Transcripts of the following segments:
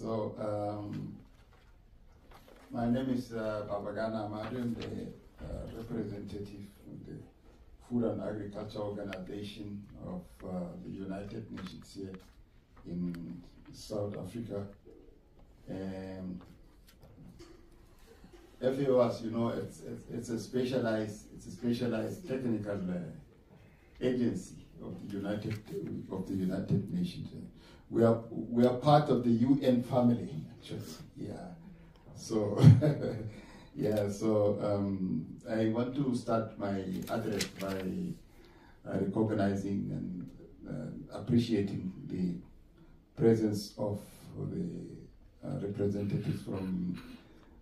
So, my name is Babagana Amadu. I'm the representative of the Food and Agriculture Organization of the United Nations here in South Africa. FAO, as you know, it's a specialized technical agency of the United Nations. We are part of the UN family, actually. Yeah. So yeah. So I want to start my address by recognizing and appreciating the presence of the representatives from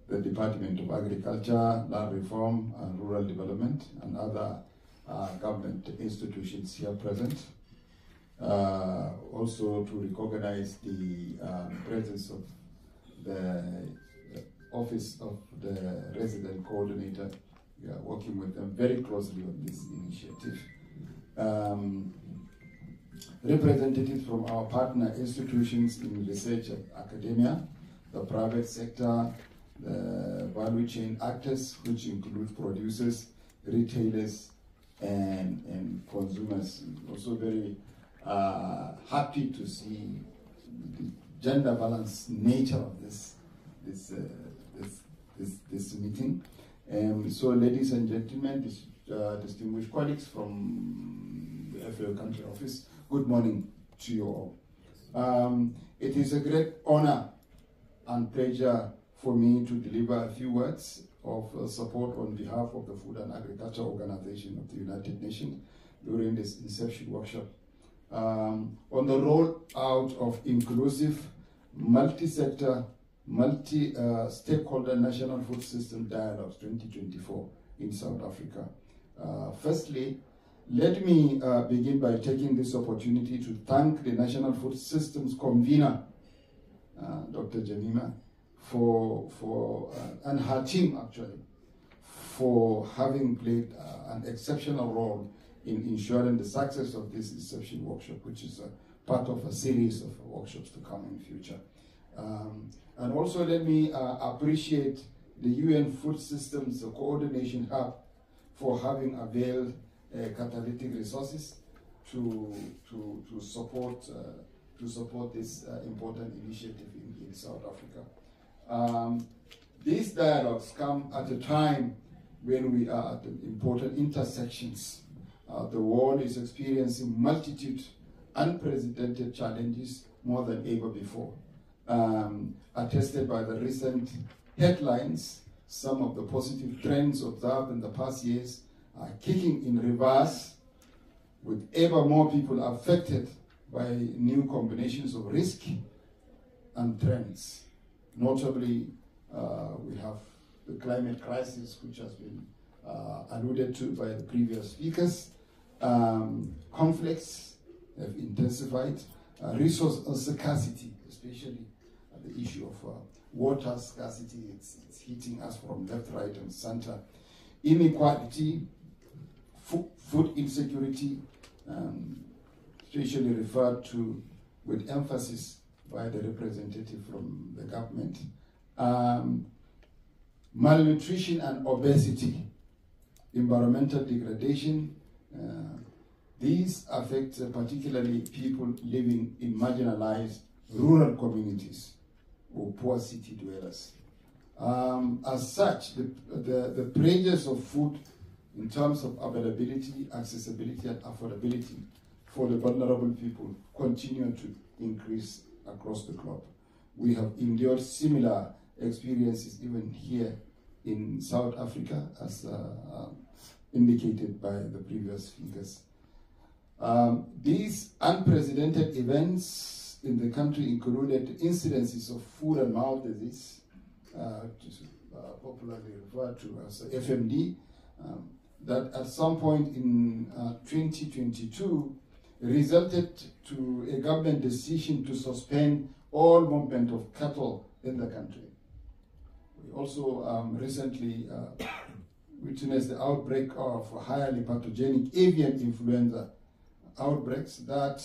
the Department of Agriculture, Land Reform and Rural Development, and other government institutions here present. Also to recognize the presence of the Office of the Resident Coordinator. We are working with them very closely on this initiative. Representatives from our partner institutions in research and academia, the private sector, the value chain actors, which include producers, retailers, and consumers. Also very happy to see the gender balanced nature of this meeting. So, ladies and gentlemen, distinguished colleagues from the FAO country office, good morning to you all. It is a great honor and pleasure for me to deliver a few words of support on behalf of the Food and Agriculture Organization of the United Nations during this Inception workshop on the rollout of inclusive, multi-sector, multi-stakeholder national food system dialogues 2024 in South Africa. Firstly, let me begin by taking this opportunity to thank the National Food Systems Convener, Dr. Jemima, and her team actually, for having played an exceptional role in ensuring the success of this Inception workshop, which is part of a series of workshops to come in the future. And also let me appreciate the UN Food Systems Coordination Hub for having availed catalytic resources to support this important initiative in South Africa. These dialogues come at a time when we are at important intersections. The world is experiencing multitude unprecedented challenges more than ever before. Attested by the recent headlines, some of the positive trends observed in the past years are kicking in reverse, with ever more people affected by new combinations of risk and trends. Notably, we have the climate crisis, which has been alluded to by the previous speakers. Conflicts have intensified. Resource scarcity, especially the issue of water scarcity, it's hitting us from left, right, and center. Inequality, food insecurity, especially referred to with emphasis by the representative from the government. Malnutrition and obesity, environmental degradation. These affect particularly people living in marginalized rural communities or poor city dwellers. As such, the pressures of food in terms of availability, accessibility, and affordability for the vulnerable people continue to increase across the globe. We have endured similar experiences even here in South Africa, as indicated by the previous speakers. These unprecedented events in the country included incidences of food and mouth disease, popularly referred to as FMD, that at some point in 2022 resulted to a government decision to suspend all movement of cattle in the country. We also recently witnessed the outbreak of highly pathogenic avian influenza outbreaks that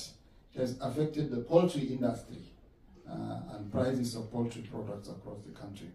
has affected the poultry industry and prices of poultry products across the country.